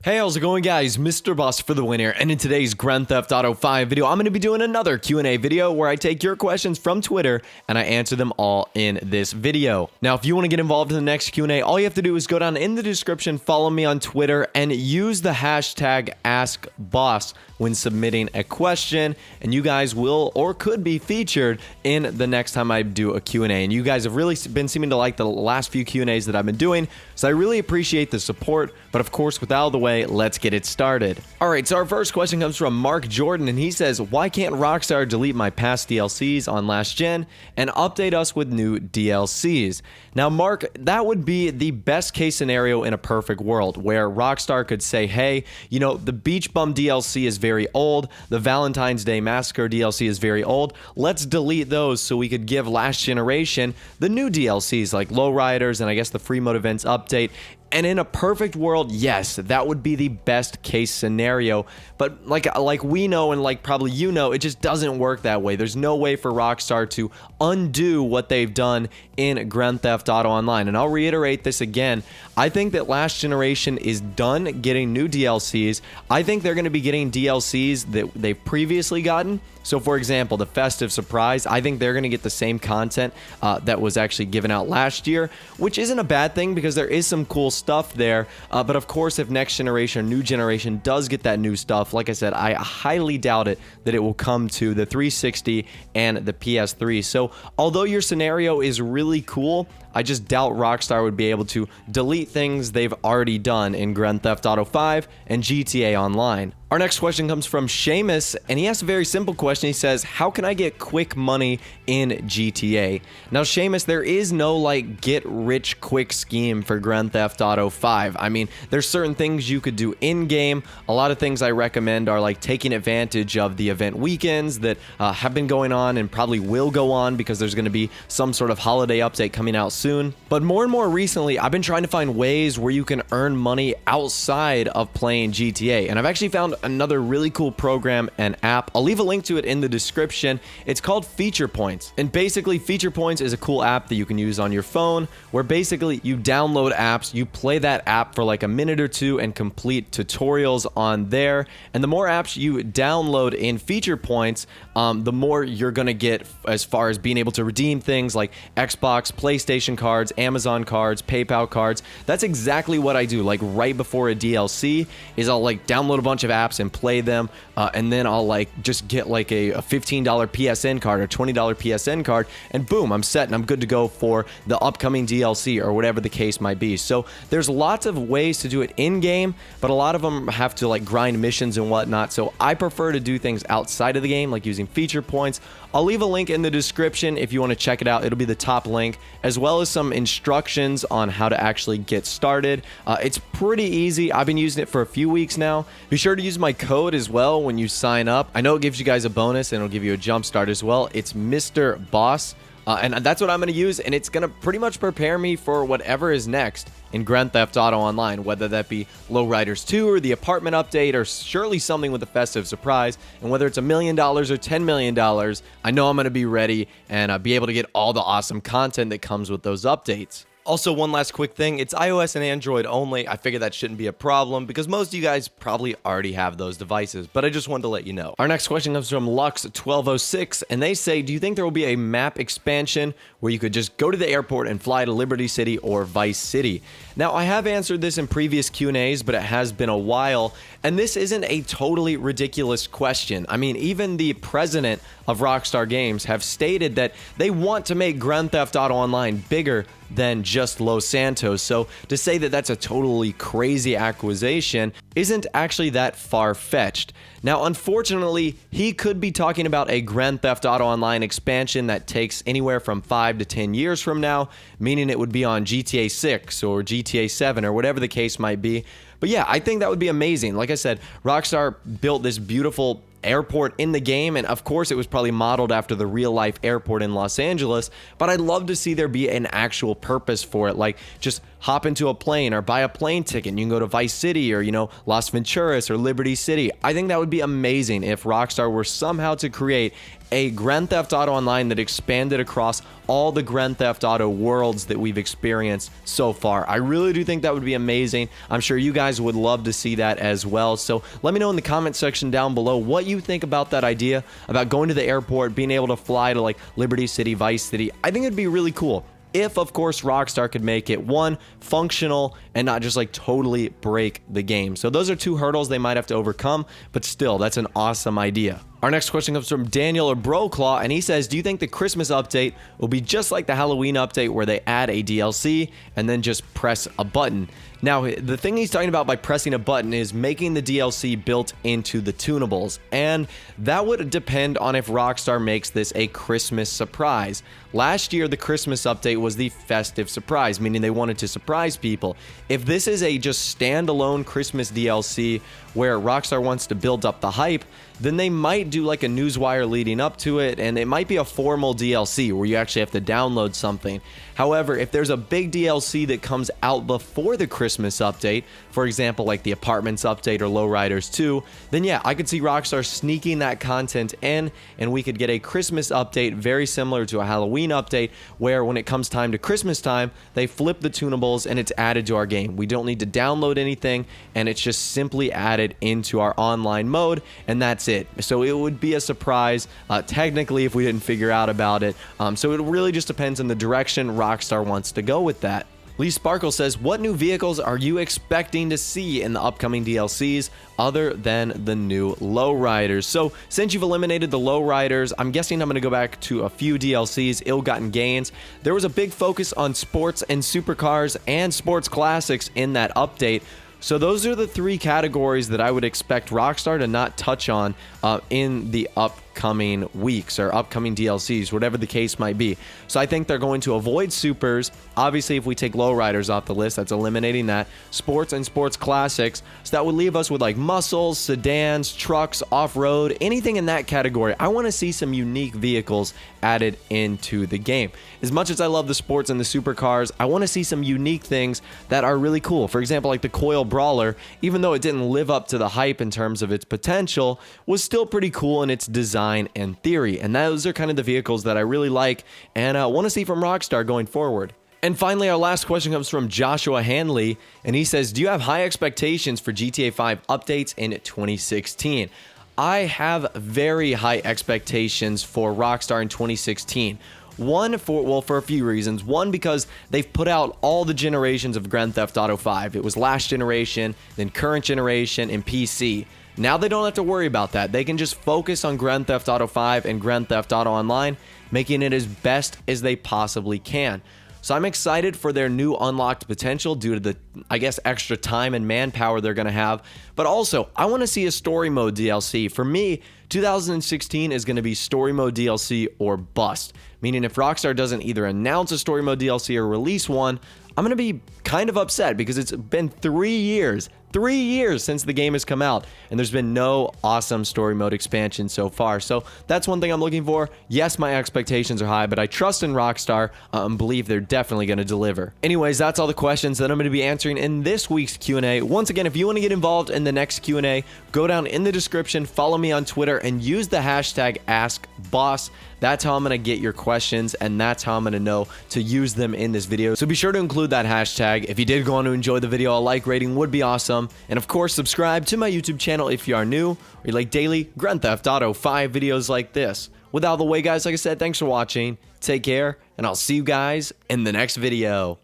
Hey, how's it going, guys? Mr. Boss for the win here, and in today's Grand Theft Auto 5 video, I'm going to be doing another Q&A video where I take your questions from Twitter and I answer them all in this video. Now, if you want to get involved in the next Q&A, all you have to do is go down in the description, follow me on Twitter, and use the hashtag AskBoss when submitting a question, and you guys will or could be featured in the next time I do a Q&A. And you guys have really been seeming to like the last few Q&As that I've been doing, so I really appreciate the support. But of course, with out of the way, let's get it started. All right, so our first question comes from Mark Jordan, and he says, why can't Rockstar delete my past DLCs on last gen and update us with new DLCs? Now, Mark, that would be the best case scenario in a perfect world where Rockstar could say, hey, you know, the Beach Bum DLC is very old, the Valentine's Day Massacre DLC is very old, let's delete those so we could give last generation the new DLCs like Lowriders and I guess the Free Mode Events update. And in a perfect world, yes, that would be the best case scenario. But like we know, and like probably you know, it just doesn't work that way. There's no way for Rockstar to undo what they've done in Grand Theft Auto Online. And I'll reiterate this again. I think that last generation is done getting new DLCs. I think they're going to be getting DLCs that they've previously gotten. So for example, the Festive Surprise, I think they're going to get the same content that was actually given out last year, which isn't a bad thing because there is some cool stuff there. But of course, if next generation or new generation does get that new stuff, like I said, I highly doubt it that it will come to the 360 and the PS3. So although your scenario is really cool, I just doubt Rockstar would be able to delete things they've already done in Grand Theft Auto 5 and GTA Online. Our next question comes from Seamus, and he asks a very simple question. He says, how can I get quick money in GTA? Now, Seamus, there is no like get rich quick scheme for Grand Theft Auto 5. I mean, there's certain things you could do in-game. A lot of things I recommend are like taking advantage of the event weekends that have been going on and probably will go on because there's going to be some sort of holiday update coming out soon. But more and more recently, I've been trying to find ways where you can earn money outside of playing GTA. And I've actually found another really cool program and app. I'll leave a link to it in the description. It's called FeaturePoints. And basically, FeaturePoints is a cool app that you can use on your phone where basically you download apps, you play that app for like a minute or two and complete tutorials on there. And the more apps you download in FeaturePoints, the more you're going to get as far as being able to redeem things like Xbox, PlayStation cards, Amazon cards, PayPal cards. That's exactly what I do. Like right before a DLC is I'll like download a bunch of apps and play them, and then I'll like just get like a $15 PSN card or $20 PSN card, and boom, I'm set and I'm good to go for the upcoming DLC or whatever the case might be. So there's lots of ways to do it in game, but a lot of them have to like grind missions and whatnot. So I prefer to do things outside of the game, like using FeaturePoints. I'll leave a link in the description if you want to check it out. It'll be the top link, as well as some instructions on how to actually get started. It's pretty easy. I've been using it for a few weeks now. Be sure to use my code as well when you sign up. I know it gives you guys a bonus and it'll give you a jump start as well. It's MrBoss. And that's what I'm going to use, and it's going to pretty much prepare me for whatever is next in Grand Theft Auto Online, whether that be Lowriders 2 or the apartment update or surely something with a Festive Surprise. And whether it's $1 million or $10 million, I know I'm going to be ready and be able to get all the awesome content that comes with those updates. Also, one last quick thing, it's iOS and Android only. I figure that shouldn't be a problem because most of you guys probably already have those devices, but I just wanted to let you know. Our next question comes from Lux1206, and they say, do you think there will be a map expansion where you could just go to the airport and fly to Liberty City or Vice City? Now, I have answered this in previous Q&As, but it has been a while, and this isn't a totally ridiculous question. I mean, even the president of Rockstar Games have stated that they want to make Grand Theft Auto Online bigger than just Los Santos. So to say that that's a totally crazy acquisition isn't actually that far-fetched. Now, unfortunately, he could be talking about a Grand Theft Auto Online expansion that takes anywhere from 5 to 10 years from now, meaning it would be on GTA 6 or GTA 7 or whatever the case might be. But yeah, I think that would be amazing. Like I said, Rockstar built this beautiful airport in the game, and of course it was probably modeled after the real life airport in Los Angeles, but I'd love to see there be an actual purpose for it, like just hop into a plane or buy a plane ticket and you can go to Vice City or, Las Venturas or Liberty City. I think that would be amazing if Rockstar were somehow to create a Grand Theft Auto Online that expanded across all the Grand Theft Auto worlds that we've experienced so far. I really do think that would be amazing. I'm sure you guys would love to see that as well. So let me know in the comment section down below what you think about that idea, about going to the airport, being able to fly to like Liberty City, Vice City. I think it'd be really cool. If, of course, Rockstar could make it, one, functional and not just like totally break the game. So those are two hurdles they might have to overcome, but still, that's an awesome idea. Our next question comes from Daniel or Broclaw, and he says, do you think the Christmas update will be just like the Halloween update where they add a DLC and then just press a button? Now, the thing he's talking about by pressing a button is making the DLC built into the tunables, and that would depend on if Rockstar makes this a Christmas surprise. Last year, the Christmas update was the festive surprise, meaning they wanted to surprise people. If this is a just standalone Christmas DLC where Rockstar wants to build up the hype, then they might do like a newswire leading up to it, and it might be a formal DLC where you actually have to download something. However, if there's a big DLC that comes out before the Christmas update, for example, like the Apartments update or Lowriders 2, then yeah, I could see Rockstar sneaking that content in, and we could get a Christmas update very similar to a Halloween update, where when it comes time to Christmas time, they flip the tunables and it's added to our game. We don't need to download anything, and it's just simply added into our online mode, and that's it. So it would be a surprise, technically, if we didn't figure out about it. So it really just depends on the direction Rockstar wants to go with that. Lee Sparkle says, what new vehicles are you expecting to see in the upcoming DLCs other than the new Lowriders? So since you've eliminated the Lowriders, I'm guessing I'm going to go back to a few DLCs, Ill-Gotten Gains. There was a big focus on sports and supercars and sports classics in that update. So those are the three categories that I would expect Rockstar to not touch on in the upcoming weeks or upcoming DLCs, whatever the case might be. So I think they're going to avoid supers. Obviously, if we take Lowriders off the list, that's eliminating that. Sports and sports classics. So that would leave us with like muscles, sedans, trucks, off-road, anything in that category. I want to see some unique vehicles added into the game. As much as I love the sports and the supercars, I want to see some unique things that are really cool. For example, like the Coil Brawler, even though it didn't live up to the hype in terms of its potential, was still pretty cool in its design and theory. And those are kind of the vehicles that I really like and want to see from Rockstar going forward. And finally, our last question comes from Joshua Hanley, and he says, do you have high expectations for GTA 5 updates in 2016? I have very high expectations for Rockstar in 2016. For a few reasons. One, because they've put out all the generations of Grand Theft Auto 5. It was last generation, then current generation, and PC. Now they don't have to worry about that. They can just focus on Grand Theft Auto 5 and Grand Theft Auto Online, making it as best as they possibly can. So I'm excited for their new unlocked potential due to the, I guess, extra time and manpower they're going to have. But also, I want to see a story mode DLC. For me, 2016 is going to be story mode DLC or bust. Meaning if Rockstar doesn't either announce a story mode DLC or release one, I'm going to be kind of upset because it's been 3 years since the game has come out, and there's been no awesome story mode expansion so far. So that's one thing I'm looking for. Yes, my expectations are high, but I trust in Rockstar and believe they're definitely going to deliver. Anyways, that's all the questions that I'm going to be answering in this week's Q&A. Once again, if you want to get involved in the next Q&A, go down in the description, follow me on Twitter, and use the hashtag AskBoss. That's how I'm going to get your questions, and that's how I'm going to know to use them in this video. So be sure to include that hashtag. If you did go on to enjoy the video, a like rating would be awesome. And of course, subscribe to my YouTube channel if you are new, or you like daily Grand Theft Auto 5 videos like this. With all the way, guys, like I said, thanks for watching. Take care, and I'll see you guys in the next video.